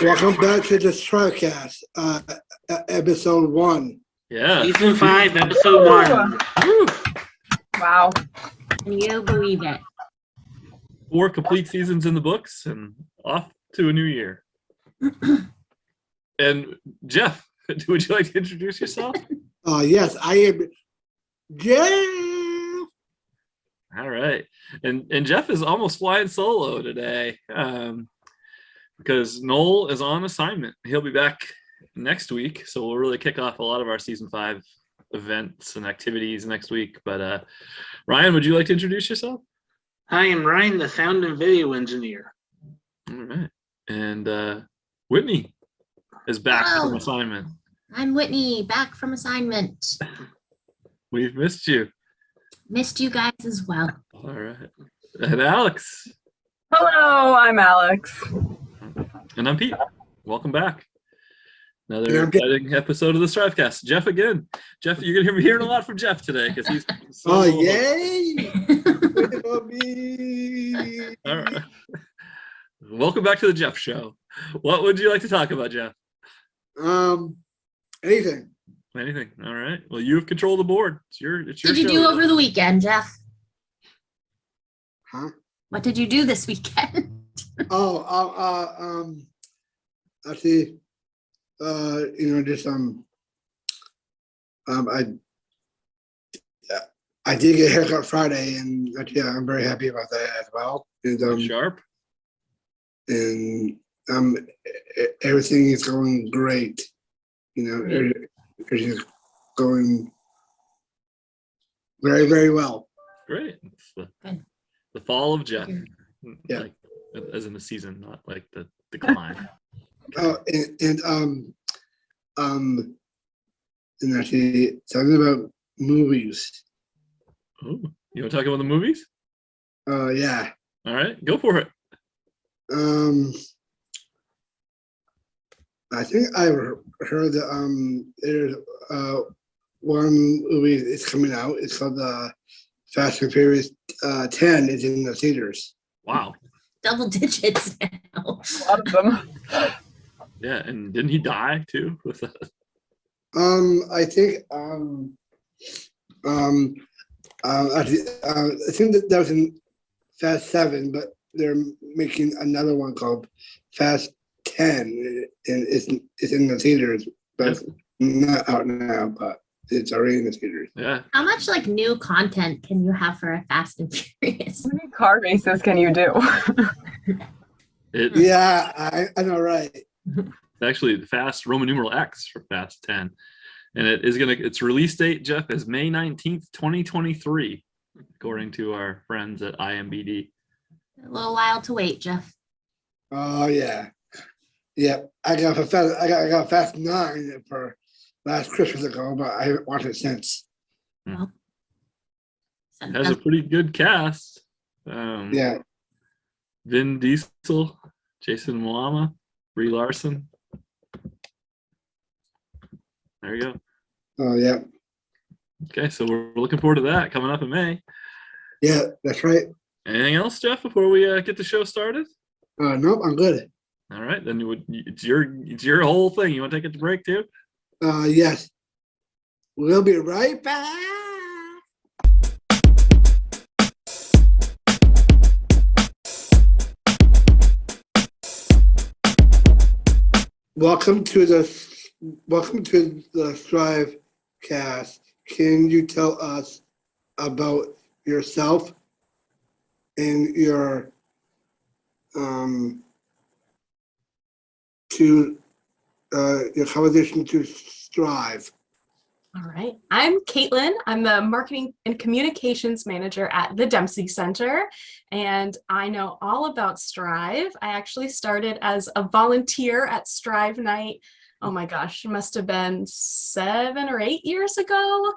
Welcome back to the STRIVECast, episode 1. Yeah. Season 5, episode 1. Woo. Wow. Can you believe it? 4 complete seasons in the books and off to a new year. And Jeff, would you like to introduce yourself? Yes, I am Jeff. All right. And Jeff is almost flying solo today because Noel is on assignment. He'll be back next week, so we'll really kick off a lot of our season 5 events and activities next week. But Ryan, would you like to introduce yourself? Hi, I'm Ryan, the sound and video engineer. All right. And Whitney is back from assignment. I'm Whitney, back from assignment. We've missed you. Missed you guys as well. All right. And Alex. Hello, I'm Alex. And I'm Pete. Welcome back. Another exciting episode of the STRIVECast. Jeff again. Jeff, you're going to be hearing a lot from Jeff today because he's so yay! All right. Welcome back to the Jeff Show. What would you like to talk about, Jeff? Anything. Anything. All right. Well, you have control of the board. It's your What did you show. do over the weekend, Jeff? Huh? What did you do this weekend? Actually, just I did get a haircut Friday, and yeah, I'm very happy about that as well. And Sharp. And everything is going great. Everything's going very, very well. Great. It's the fall of Jeff. Yeah. Like, as in the season, not like the decline. And actually talking about movies. Oh, you want to talk about the movies? Yeah. All right, go for it. I think I heard that there's one movie is coming out. It's called Fast and Furious 10. Is in the theaters. Wow. Double digits now. A lot of them. Yeah, and didn't he die too with that? I think I think that was in Fast 7, but they're making another one called Fast 10, and it's in the theaters, but it's not out now, but it's already in the theaters. Yeah. How much new content can you have for a Fast and Furious? How many car races can you do? Yeah, I know, right? Actually, the Fast Roman numeral X for Fast 10. And its release date, Jeff, is May 19th, 2023, according to our friends at IMBD. A little while to wait, Jeff. Oh yeah. Yeah, I got Fast 9 for last Christmas ago, but I haven't watched it since. Well, It has a pretty good cast. Yeah. Vin Diesel, Jason Momoa, Brie Larson. There you go. Oh yeah. Okay, so we're looking forward to that coming up in May. Yeah, that's right. Anything else, Jeff, before we get the show started? Nope, I'm good. All right, then it's your whole thing. You want to take it to break too? Yes. We'll be right back. Welcome to the STRIVECast. Can you tell us about yourself and your your conversation to Strive? All right. I'm Katelynn. I'm the Marketing and Communications Manager at the Dempsey Center, and I know all about Strive. I actually started as a volunteer at Strive Night oh my gosh, it must have been 7 or 8 years ago.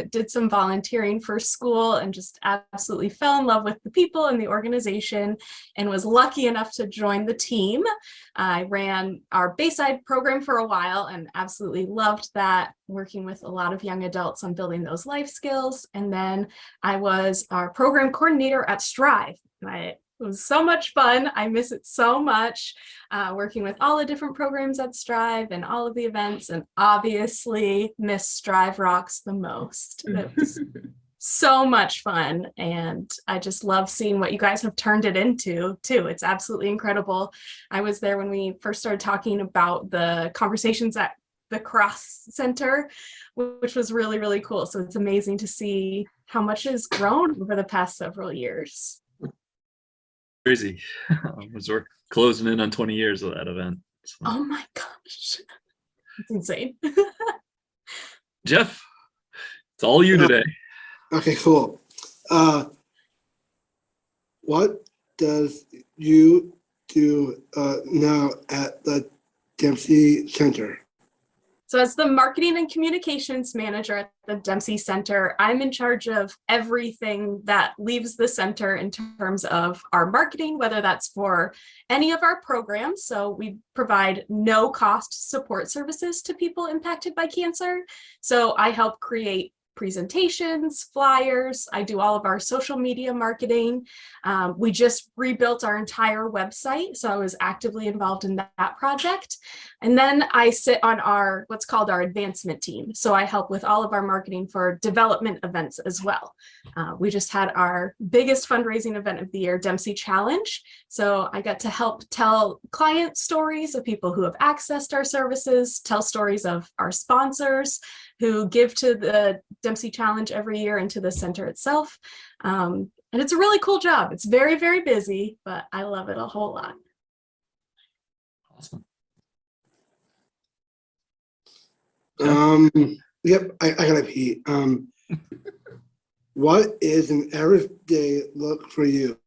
Did some volunteering for school and just absolutely fell in love with the people and the organization and was lucky enough to join the team. I ran our Bayside program for a while and absolutely loved that, working with a lot of young adults on building those life skills. And then I was our program coordinator at Strive. It was so much fun. I miss it so much, working with all the different programs at Strive and all of the events, and obviously miss Strive Rocks the most. It was so much fun, and I just love seeing what you guys have turned it into too. It's absolutely incredible. I was there when we first started talking about the conversations at the Cross Center, which was really, really cool. So it's amazing to see how much has grown over the past several years. Crazy. As we're closing in on 20 years of that event. So. Oh my gosh. It's insane. Jeff, it's all you today. Okay, cool. What does you do now at the Dempsey Center? So as the marketing and communications manager at the Dempsey Center, I'm in charge of everything that leaves the center in terms of our marketing, whether that's for any of our programs. So we provide no cost support services to people impacted by cancer. So I help create presentations, flyers. I do all of our social media marketing. We just rebuilt our entire website, so I was actively involved in that project. And then I sit on our what's called our advancement team. So I help with all of our marketing for development events as well. We just had our biggest fundraising event of the year, Dempsey Challenge. So I got to help tell client stories of people who have accessed our services, tell stories of our sponsors who give to the Dempsey Challenge every year and to the center itself. And it's a really cool job. It's very, very busy, but I love it a whole lot. Awesome. Yep, I gotta pee. What is an average day look for you?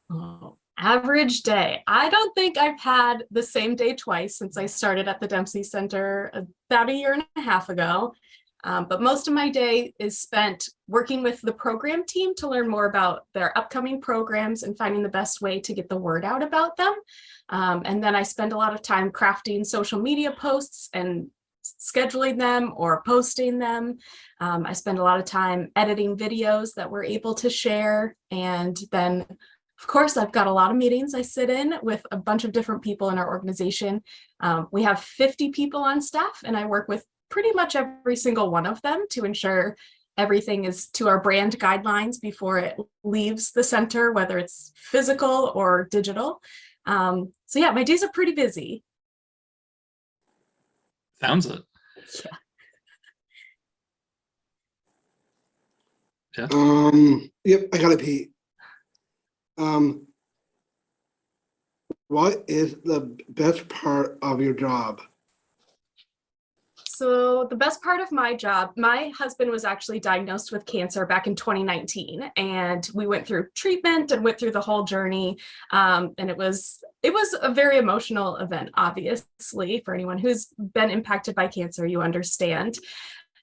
Oh, average day. I don't think I've had the same day twice since I started at the Dempsey Center about 1.5 years ago. But most of my day is spent working with the program team to learn more about their upcoming programs and finding the best way to get the word out about them. And then I spend a lot of time crafting social media posts and scheduling them or posting them. I spend a lot of time editing videos that we're able to share. And then, of course, I've got a lot of meetings I sit in with a bunch of different people in our organization. We have 50 people on staff, and I work with pretty much every single one of them to ensure everything is to our brand guidelines before it leaves the center, whether it's physical or digital. So yeah, my days are pretty busy. Sounds it. Yeah. Jeff? Yep, I gotta pee. What is the best part of your job? So the best part of my job, my husband was actually diagnosed with cancer back in 2019, and we went through treatment and went through the whole journey. And it was a very emotional event, obviously, for anyone who's been impacted by cancer, you understand.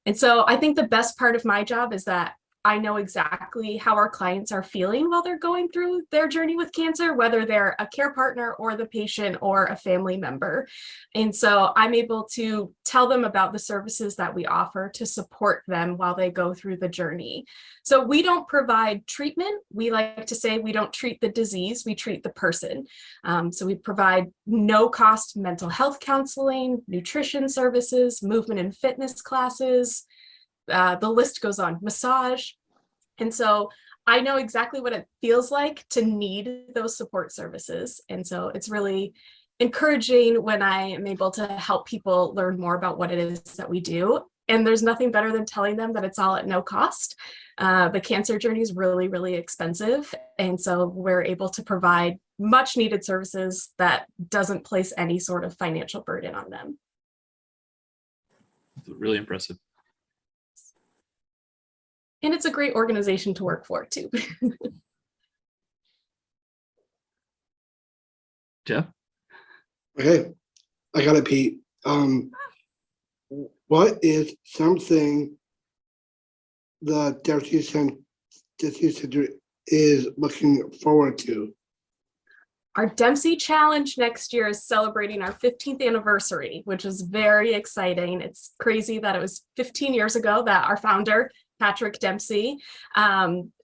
And so I think the best part of my job is that I know exactly how our clients are feeling while they're going through their journey with cancer, whether they're a care partner or the patient or a family member. And so I'm able to tell them about the services that we offer to support them while they go through the journey. So we don't provide treatment. We like to say we don't treat the disease, we treat the person. So we provide no cost mental health counseling, nutrition services, movement and fitness classes, the list goes on, massage. And so I know exactly what it feels like to need those support services. And so it's really encouraging when I am able to help people learn more about what it is that we do. And there's nothing better than telling them that it's all at no cost. The cancer journey is really, really expensive. And so we're able to provide much needed services that doesn't place any sort of financial burden on them. Really impressive. And it's a great organization to work for too. Jeff? Okay, I gotta pee. What is something the Dempsey Center is looking forward to? Our Dempsey Challenge next year is celebrating our 15th anniversary, which is very exciting. It's crazy that it was 15 years ago that our founder, Patrick Dempsey,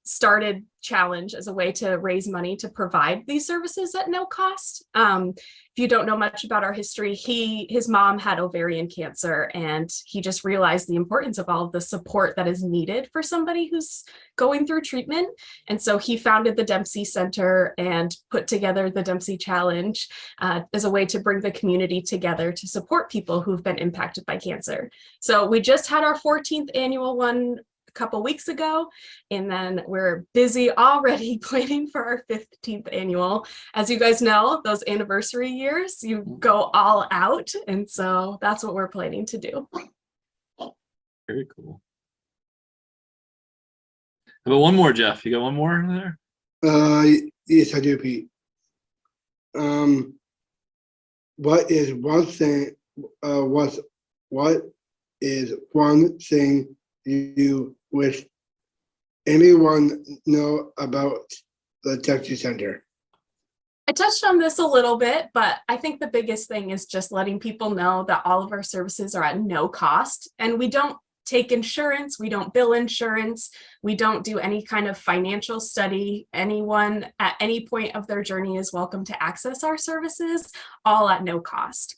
started Challenge as a way to raise money to provide these services at no cost. If you don't know much about our history, his mom had ovarian cancer, and he just realized the importance of all of the support that is needed for somebody who's going through treatment. And so he founded the Dempsey Center and put together the Dempsey Challenge as a way to bring the community together to support people who've been impacted by cancer. So we just had our 14th annual one a couple weeks ago, and then we're busy already planning for our 15th annual. As you guys know, those anniversary years, you go all out, and so that's what we're planning to do. Very cool. How about one more, Jeff? You got one more in there? Yes, I do, Pete. What is one thing? What is one thing you wish anyone know about the Dempsey Center? I touched on this a little bit, but I think the biggest thing is just letting people know that all of our services are at no cost, and we don't take insurance, we don't bill insurance, we don't do any kind of financial study. Anyone at any point of their journey is welcome to access our services, all at no cost.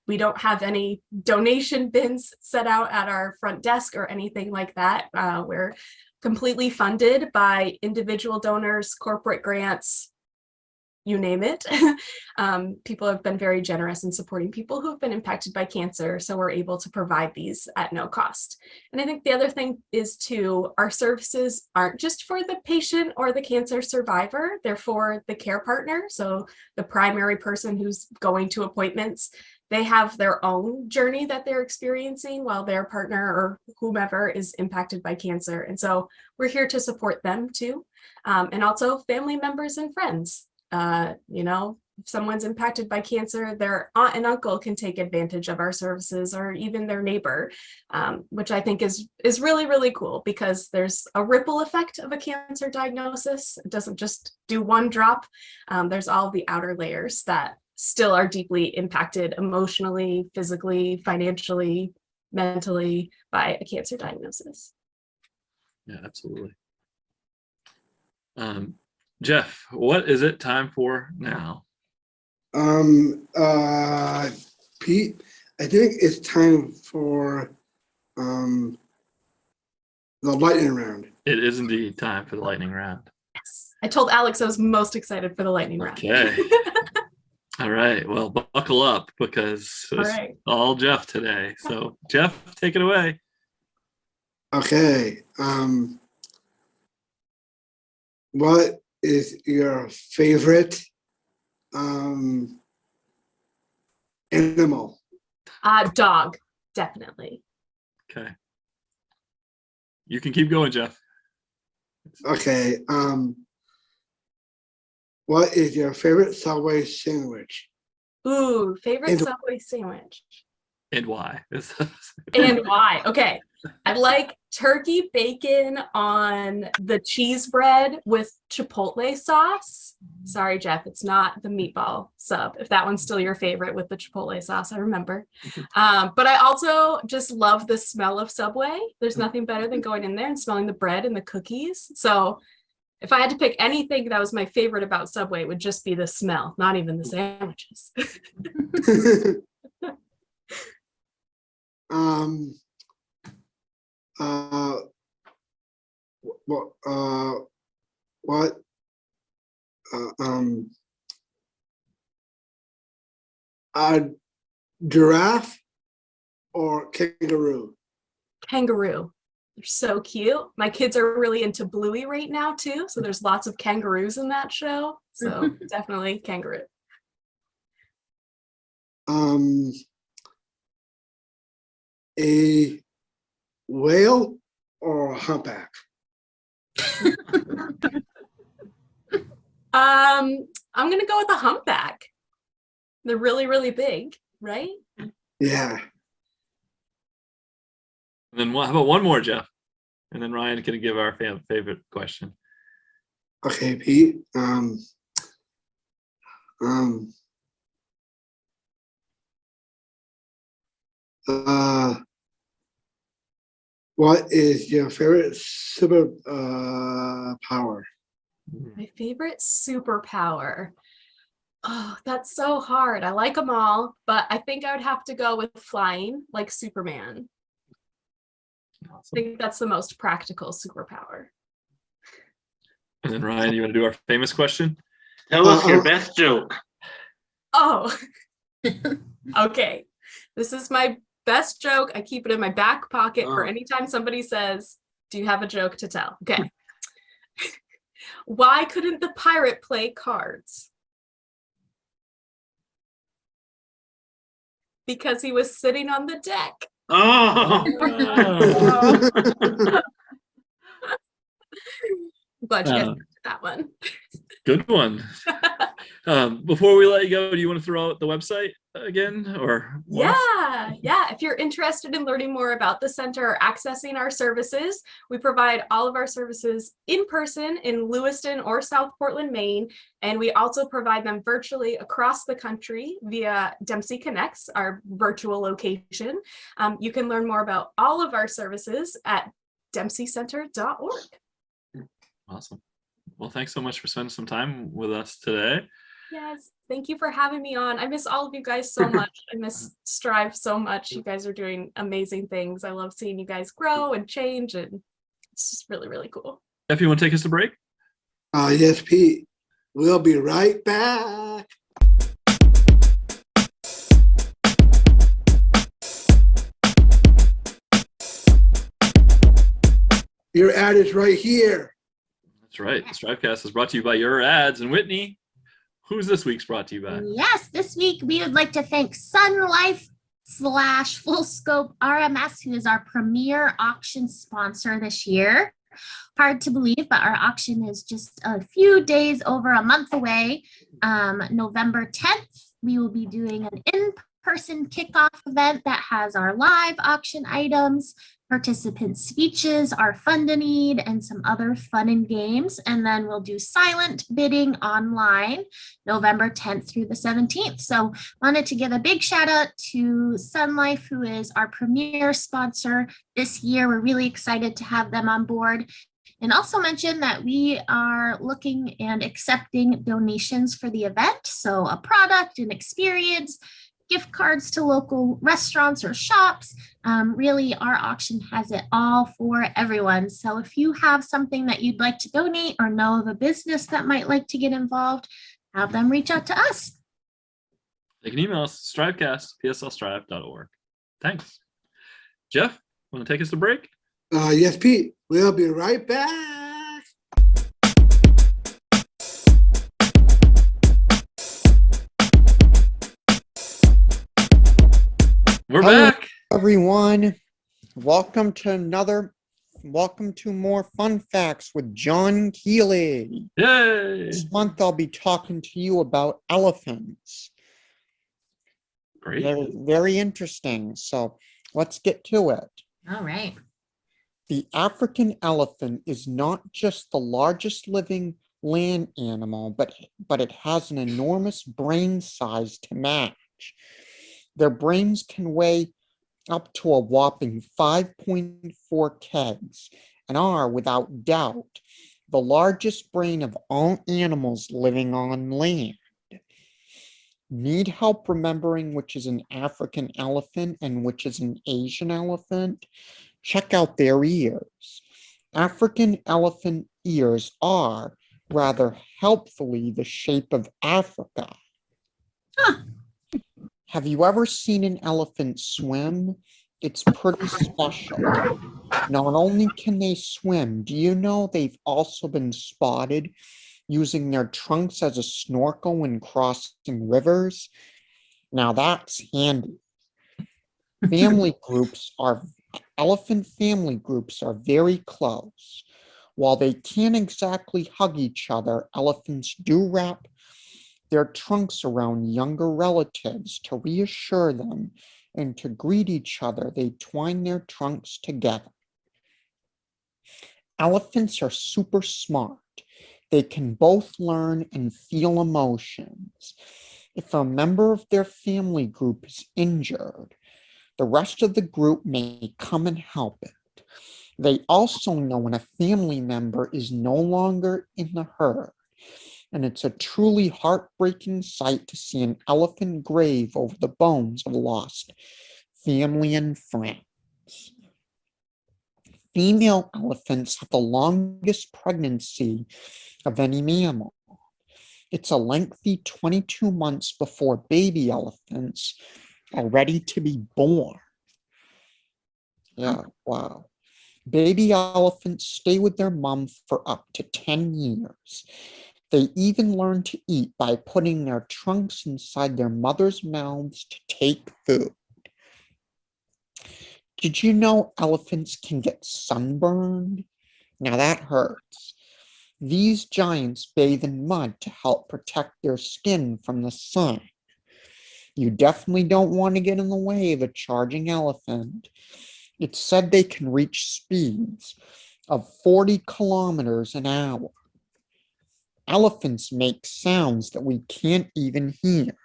We don't have any donation bins set out at our front desk or anything like that. We're completely funded by individual donors, corporate grants, you name it. People have been very generous in supporting people who have been impacted by cancer, so we're able to provide these at no cost. And I think the other thing is too, our services aren't just for the patient or the cancer survivor, they're for the care partner. So the primary person who's going to appointments, they have their own journey that they're experiencing while their partner or whomever is impacted by cancer. And so we're here to support them too. And also family members and friends. You know, if someone's impacted by cancer, their aunt and uncle can take advantage of our services, or even their neighbor, which I think is really, really cool, because there's a ripple effect of a cancer diagnosis. It doesn't just do one drop. There's all the outer layers that still are deeply impacted emotionally, physically, financially, mentally by a cancer diagnosis. Yeah, absolutely. Jeff, what is it time for now? Pete, I think it's time for the lightning round. It is indeed time for the lightning round. Yes, I told Alex I was most excited for the lightning round. Okay. All right. Well, buckle up, because it's right. all Jeff today. So, Jeff, take it away. Okay. What is your favorite animal? Dog, definitely. Okay. You can keep going, Jeff. Okay. What is your favorite Subway sandwich? Ooh, favorite And- Subway sandwich. And why? And why? Okay. I like turkey bacon on the cheese bread with chipotle sauce. Sorry, Jeff, it's not the meatball sub. If that one's still your favorite with the chipotle sauce, I remember. But I also just love the smell of Subway. There's nothing better than going in there and smelling the bread and the cookies. So if I had to pick anything that was my favorite about Subway, it would just be the smell, not even the sandwiches. What a giraffe or kangaroo? Kangaroo. They're so cute. My kids are really into Bluey right now too, so there's lots of kangaroos in that show. So definitely kangaroo. A whale or a humpback? I'm gonna go with a humpback. They're really, really big, right? Yeah. And then how about one more, Jeff? And then Ryan can give our favorite question. Okay, Pete. What is your favorite super power? My favorite superpower. Oh, that's so hard. I like them all, but I think I would have to go with flying like Superman. I Awesome. think that's the most practical superpower. And then Ryan, you want to do our famous question? Tell us your best joke. Oh, okay. This is my best joke. I keep it in my back pocket for anytime somebody says, "Do you have a joke to tell?" Okay. Why couldn't the pirate play cards? Because he was sitting on the deck. Oh, Glad you guys got that one. Good one. Before we let you go, do you want to throw out the website again, or once? Yeah. If you're interested in learning more about the center or accessing our services, we provide all of our services in person in Lewiston or South Portland, Maine, and we also provide them virtually across the country via Dempsey Connects, our virtual location. You can learn more about all of our services at dempseycenter.org. Awesome. Well, thanks so much for spending some time with us today. Yes, thank you for having me on. I miss all of you guys so much. I miss Strive so much. You guys are doing amazing things. I love seeing you guys grow and change, and it's just really, really cool. Jeff, you want to take us to break? Yes, Pete. We'll be right back. Your ad is right here. That's right. The STRIVECast is brought to you by your ads. And Whitney, who's this week's brought to you by? Yes, this week we would like to thank Sun Life / Full Scope RMS, who is our premier auction sponsor this year. Hard to believe, but our auction is just a few days over a month away. November 10th, we will be doing an in-person kickoff event that has our live auction items, participant speeches, our fund a need, and some other fun and games. And then we'll do silent bidding online November 10th through the 17th. So wanted to give a big shout out to Sun Life, who is our premier sponsor this year. We're really excited to have them on board. And also mention that we are looking and accepting donations for the event. So a product, an experience, gift cards to local restaurants or shops. Really, our auction has it all for everyone. So if you have something that you'd like to donate or know of a business that might like to get involved, have them reach out to us. They can email us, strivecast@pslstrive.org. Thanks. Jeff, want to take us to break? Yes, Pete. We'll be right back. We're Hello, back. everyone. Welcome to more fun facts with John Keely. Yay. This month I'll be talking to you about elephants. Great. They're very interesting. So let's get to it. All right. The African elephant is not just the largest living land animal, but it has an enormous brain size to match. Their brains can weigh up to a whopping 5.4 kegs and are, without doubt, the largest brain of all animals living on land. Need help remembering which is an African elephant and which is an Asian elephant? Check out their ears. African elephant ears are, rather helpfully, the shape of Africa. Huh. Have you ever seen an elephant swim? It's pretty special. Not only can they swim, do you know they've also been spotted using their trunks as a snorkel when crossing rivers? Now that's handy. Elephant family groups are very close. While they can't exactly hug each other, elephants do wrap their trunks around younger relatives to reassure them and to greet each other, they twine their trunks together. Elephants are super smart. They can both learn and feel emotions. If a member of their family group is injured, the rest of the group may come and help it. They also know when a family member is no longer in the herd, and it's a truly heartbreaking sight to see an elephant grave over the bones of lost family and friends. Female elephants have the longest pregnancy of any mammal. It's a lengthy 22 months before baby elephants are ready to be born. Yeah, wow. Baby elephants stay with their mom for up to 10 years. They even learn to eat by putting their trunks inside their mother's mouths to take food. Did you know elephants can get sunburned? Now that hurts. These giants bathe in mud to help protect their skin from the sun. You definitely don't want to get in the way of a charging elephant. It's said they can reach speeds of 40 kilometers an hour. Elephants make sounds that we can't even hear.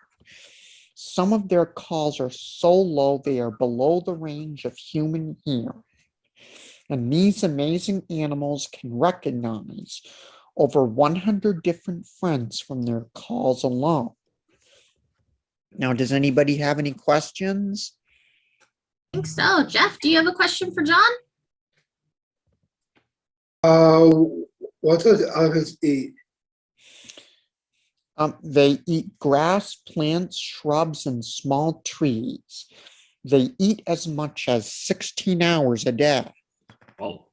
Some of their calls are so low they are below the range of human hearing. And these amazing animals can recognize over 100 different friends from their calls alone. Now, does anybody have any questions? I think so. Jeff, do you have a question for John? What does elephants eat? They eat grass, plants, shrubs, and small trees. They eat as much as 16 hours a day. Oh,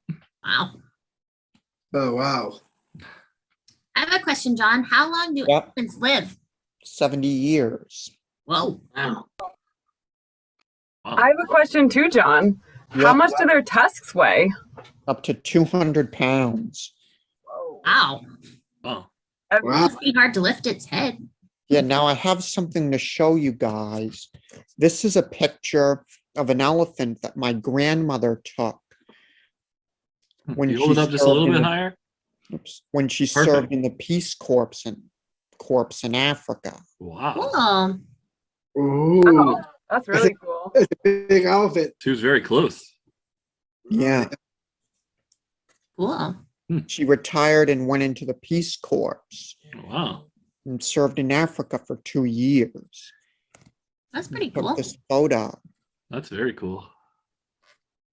Wow. Oh, wow. I have a question, John. How long do Yep. elephants live? 70 years. Whoa. Wow. I have a question too, John. How Yep. much do their tusks weigh? Up to 200 pounds. Wow. wow. It Wow. must be hard to lift its head. Yeah, now I have something to show you guys. This is a picture of an elephant that my grandmother took when You hold it she up just a little served bit in the- higher. when she Perfect. served in the Peace Corps in Africa. Wow. Cool. Ooh. Oh, that's really cool. It's a big elephant. She was very close. Yeah, Cool. she retired and went into the Peace Corps Wow. and served in Africa for 2 years. That's pretty Took cool. this photo. That's very cool.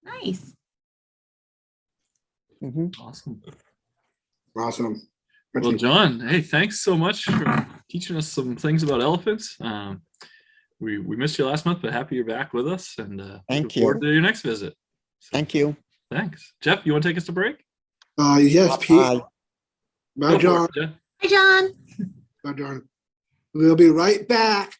Nice. Mhm. Awesome. Awesome. Well, John, hey, thanks so much for teaching us some things about elephants. We missed you last month, but happy you're back with us, and Thank looking forward you. to your next visit. So, Thank you. Thanks, Jeff. You want to take us to break? Yes, Pete. Bye. Bye, Go for John. it, Jeff. Hi, John. Bye, John. We'll be right back.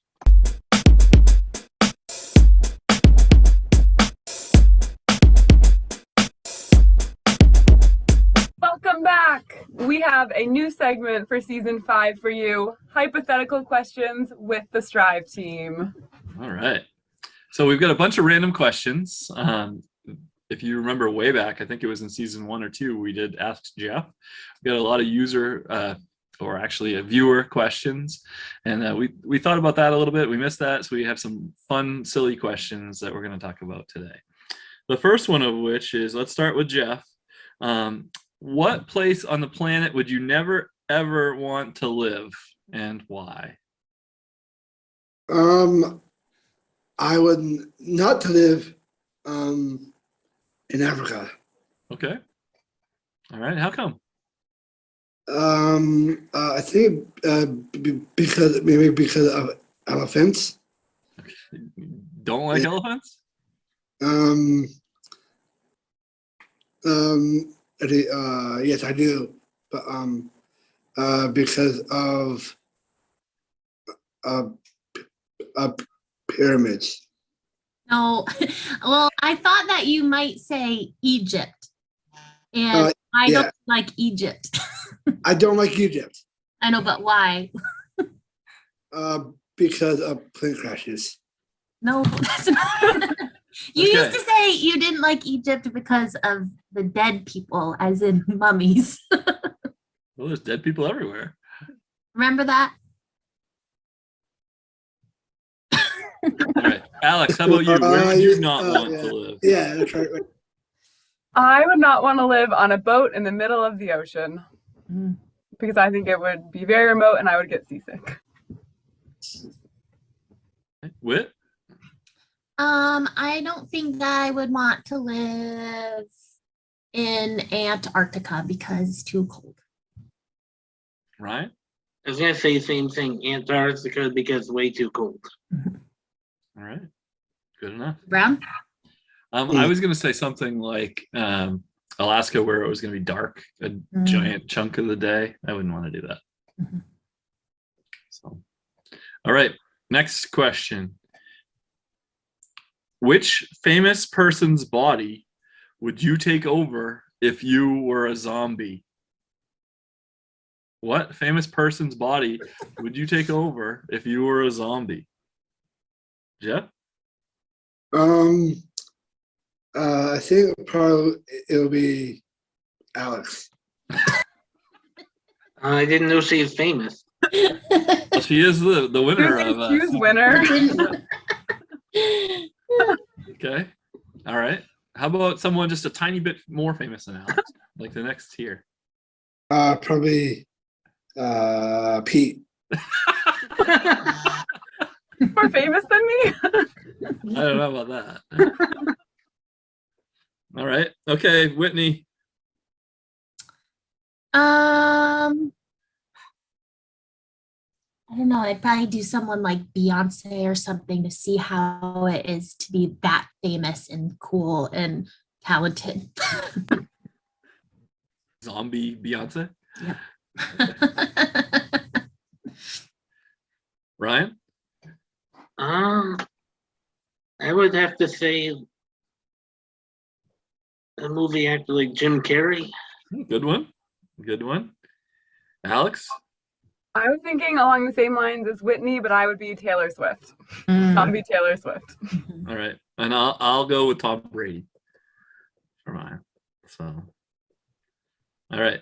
Welcome back. We have a new segment for season 5 for you. Hypothetical questions with the Strive team. All right. So we've got a bunch of random questions. If you remember way back, I think it was in season 1 or 2, we did Ask Jeff. We got a lot of user or actually a viewer questions. And we thought about that a little bit. We missed that. So we have some fun, silly questions that we're going to talk about today. The first one of which is, let's start with Jeff. What place on the planet would you never, ever want to live, and why? I would not to live in Africa. Okay. All right. How come? I think because of elephants. Don't like Yeah. elephants? Yes, I do, but because of pyramids. No. Well, I thought that you might say Egypt. And I yeah. don't like Egypt. I don't like Egypt I know, but why? because of plane crashes. No, that's not. You Okay. used to say you didn't like Egypt because of the dead people, as in mummies. Well, there's dead people everywhere. Remember that? All right, Alex, how about you? Where would you not want yeah. to live? Yeah, that's right. I would not want to live on a boat in the middle of the ocean Mm. because I think it would be very remote and I would get seasick. Whit? I don't think I would want to live in Antarctica because it's too cold. Ryan? I was gonna say the same thing, Antarctica, because it's way too cold. All right, good enough. Brown? I was gonna say something like Alaska, where it was gonna be dark a giant chunk of the day. I wouldn't want to do that. Mhm. So, all right, next question. Which famous person's body would you take over if you were a zombie? What famous person's body would you take over if you were a zombie? Jeff? I think probably it'll be Alex. I didn't know she was famous. Well, she is the winner of Hughes winner. Okay. All right. How about someone just a tiny bit more famous than Alex? Like the next tier. Probably Pete. More famous than me. I don't know about that. All right. Okay, Whitney. I don't know. I'd probably do someone like Beyonce or something to see how it is to be that famous and cool and talented. Zombie Beyonce. Yep. Ryan? I would have to say a movie actor like Jim Carrey. Good one. Good one. Alex? I was thinking along the same lines as Whitney, but I would be Taylor Swift. Mm. Zombie Taylor Swift. All right. And I'll go with Tom Brady for mine. So all right.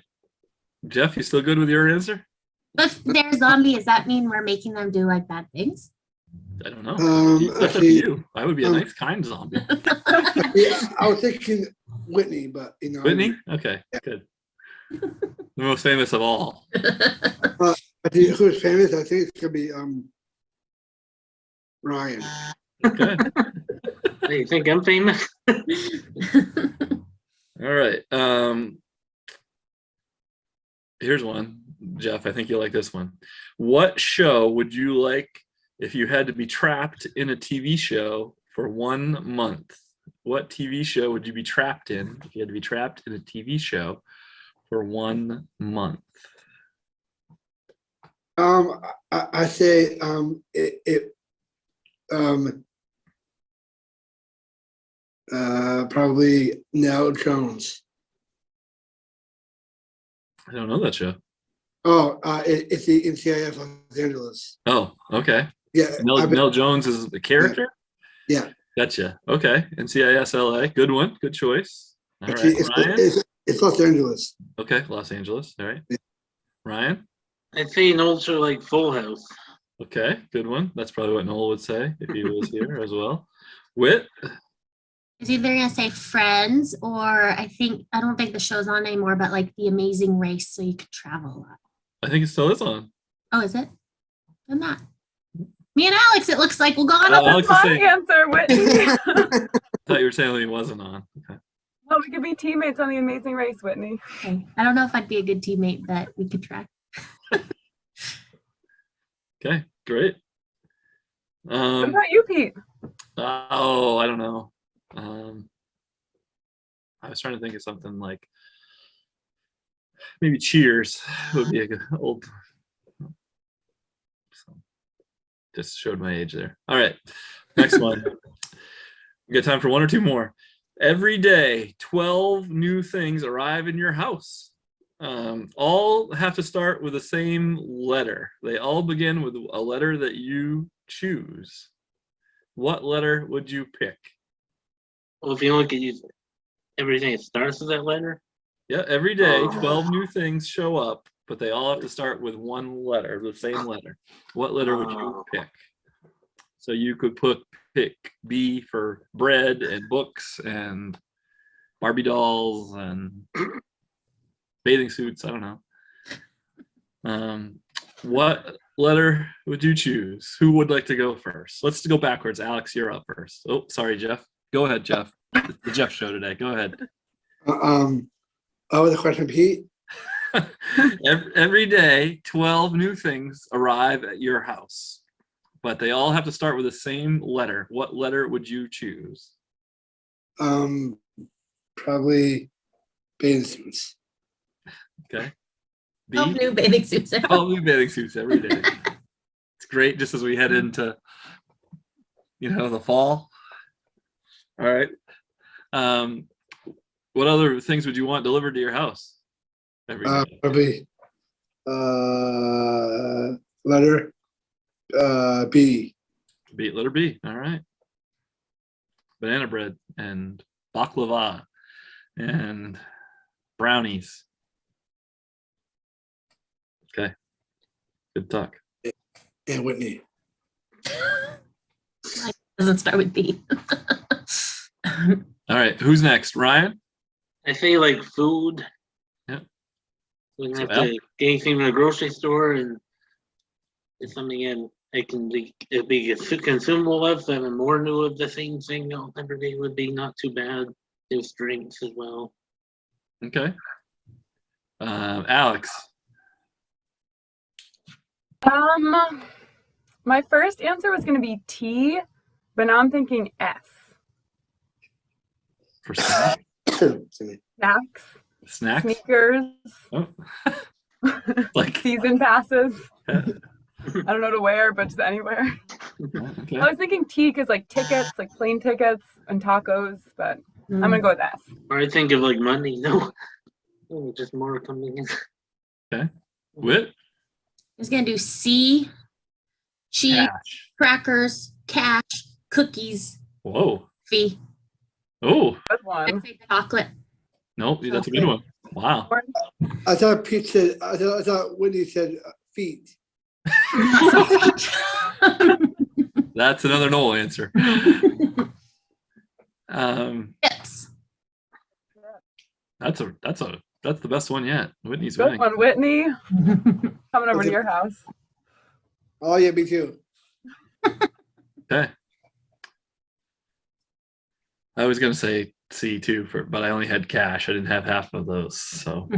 Jeff, you still good with your answer? If they're zombie, does that mean we're making them do like bad things? I don't know. I That's up to think- you. I would be a nice, kind zombie. Yeah, I was thinking Whitney, but you know. Whitney? Okay, good. The most famous of all. I think who's famous? I think it's gonna be Ryan. Okay. Hey, you think I'm famous? All right. Here's one, Jeff. I think you'll like this one. What show would you like if you had to be trapped in a TV show for 1 month? What TV show would you be trapped in if you had to be trapped in a TV show for 1 month? I say probably Nell Jones. I don't know that show. Oh, it's the NCIS Los Angeles. Oh, okay. Yeah, Nell Jones is the character? Yeah. Gotcha. Okay. NCIS LA. Good one. Good choice. All right. Actually, Ryan? it's Los Angeles. Okay. Los Angeles. All right. Yeah. Ryan? I'd say an old show like Full House. Okay. Good one. That's probably what Noel would say if he was here as well. Whit? It's either gonna say Friends or I don't think the show's on anymore, but like The Amazing Race, so you could travel a lot. I think it still is on. Oh, is it? I'm not. Me and Alex, it looks like we'll go on. Oh, Alex is My saying, answer, Whitney. I thought you were saying he wasn't on. Okay. Well, we could be teammates on The Amazing Race, Whitney. Okay. I don't know if I'd be a good teammate, but we could try. Okay. Great. What about you, Pete? Oh, I don't know. I was trying to think of something like maybe Cheers would be a good old. So, just showed my age there. All right, next one. We got time for one or two more. Every day, 12 new things arrive in your house. All have to start with the same letter. They all begin with a letter that you choose. what letter would you pick? Well, if you only could use everything that starts with that letter. Yeah, every day, Oh. 12 new things show up, but they all have to start with one letter, the same letter. What letter would you Oh. pick? So you could pick B for bread and books and Barbie dolls and bathing suits. I don't know. What letter would you choose? Who would like to go first? Let's go backwards. Alex, you're up first. Oh, sorry, Jeff. Go ahead, Jeff. It's the Jeff show today. Go ahead. The question, Pete. Every day, 12 new things arrive at your house, but they all have to start with the same letter. What letter would you choose? Probably bathing suits. Okay. Oh, B. new bathing suits. 12 new bathing suits every day. It's great just as we head into, the fall. All right. What other things would you want delivered to your house every day? Probably letter B. Letter B. All right. Banana bread and baklava and brownies. Okay. Good talk. And Whitney. Doesn't start with B. All right. Who's next? Ryan? I say like food. Yeah. We So have Al? to get anything from the grocery store, and it's something it can be consumable of. So having more new of the same thing every day would be not too bad. There's drinks as well. Okay. Alex? My first answer was going to be T, but now I'm thinking S. For snack? Snacks, Snacks? sneakers, Oh. Like, season passes. yeah. I don't know to wear, but just anywhere. Okay. I was thinking T because like tickets, like plane tickets and tacos, but I'm gonna go with S. Or I think of like money. No, oh, just more coming in. Okay. Whit? I was gonna do C, cheese, Cash. crackers, cash, cookies, Whoa. fee. Oh, Good I one. say chocolate. nope. That's a good one. Wow. I thought Pete said, I thought Whitney said feet. That's another Noel answer. Chips. That's the best one yet. Whitney's Good winning. one, Whitney. Coming over to your house. Oh, yeah, me too. Okay. I was gonna say C too, but I only had cash. I didn't have half of those, so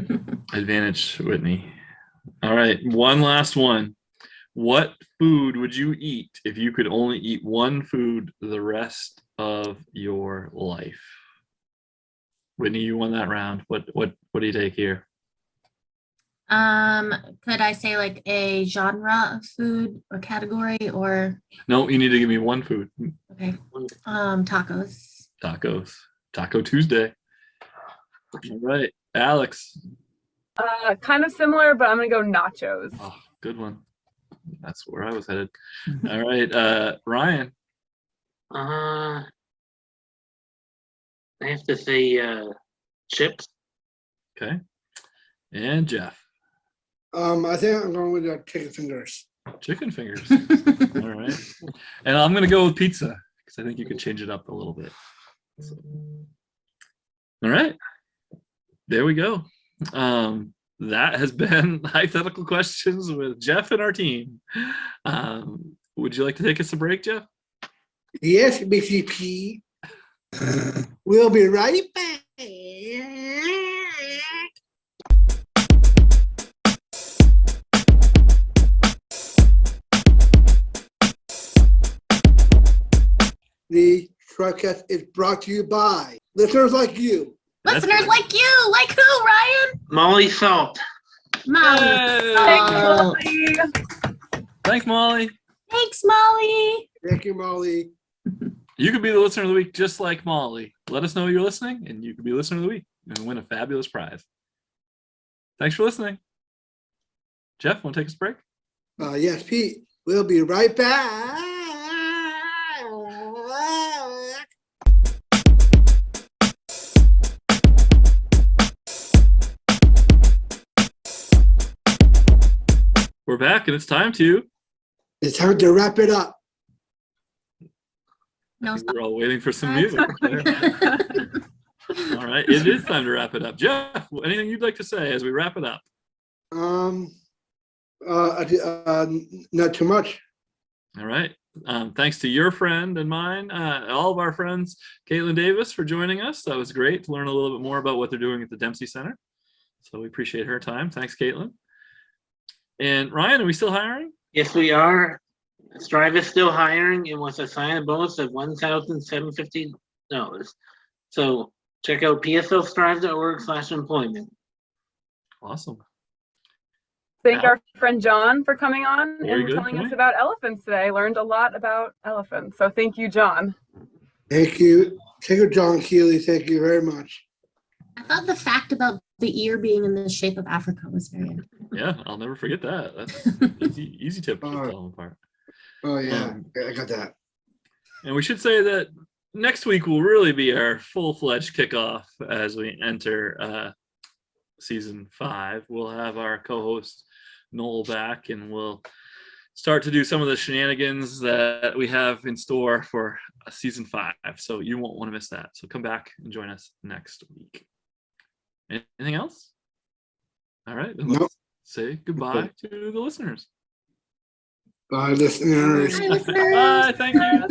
advantage Whitney. All right, one last one. What food would you eat if you could only eat one food the rest of your life? Whitney, you won that round. What do you take here? Could I say like a genre of food or category or No, you need to give me one food. okay. Tacos. Tacos. Taco Tuesday. All right, Alex. Kind of similar, but I'm gonna go nachos. Oh, good one. That's where I was headed. All right, Ryan. I have to say chips. Okay. And Jeff. I think I'm going with the chicken fingers. Chicken fingers. All right. And I'm going to go with pizza because I think you could change it up a little bit. So. All right. There we go. That has been Hypothetical Questions with Jeff and our team. Would you like to take us a break, Jeff? Yes, Missy P. We'll be right back. The STRIVECast is brought to you by listeners like you. Listeners like you, like who, Ryan? Molly Salt. Molly. Hey! Thanks, Oh, Molly. Thanks, Molly. thanks, Molly. Thank you, Molly. You could be the listener of the week just like Molly. Let us know you're listening, and you could be listener of the week and win a fabulous prize. Thanks for listening. Jeff, want to take us a break? Yes, Pete. We'll be right back. We're back, and it's time to. It's time to wrap it up. No, We're all waiting for some music. All right, it is time to wrap it up. Jeff, anything you'd like to say as we wrap it up? Not too much. All right. Thanks to your friend and mine, all of our friends, Katelynn Davis, for joining us. That was great to learn a little bit more about what they're doing at the Dempsey Center. So we appreciate her time. Thanks, Katelynn. And Ryan, are we still hiring? Yes, we are. Strive is still hiring and with a sign-up bonus of $1,750. So check out pslstrive.org/employment. Awesome. Thank our friend John for coming on Very and good telling us point. about elephants today. I learned a lot about elephants. So thank you, John. Thank you. Thank you, John Keely. Thank you very much. I thought the fact about the ear being in the shape of Africa was very interesting. Yeah, I'll never forget that. That's easy tip to tell them apart. Oh, yeah. I got that. And we should say that next week will really be our full-fledged kickoff as we enter season 5. We'll have our co-host Noel back, and we'll start to do some of the shenanigans that we have in store for season 5. So you won't want to miss that. So come back and join us next week. Anything else? All right, then let's say goodbye to the listeners. Bye, listeners. Hi, listeners. Bye, thank you.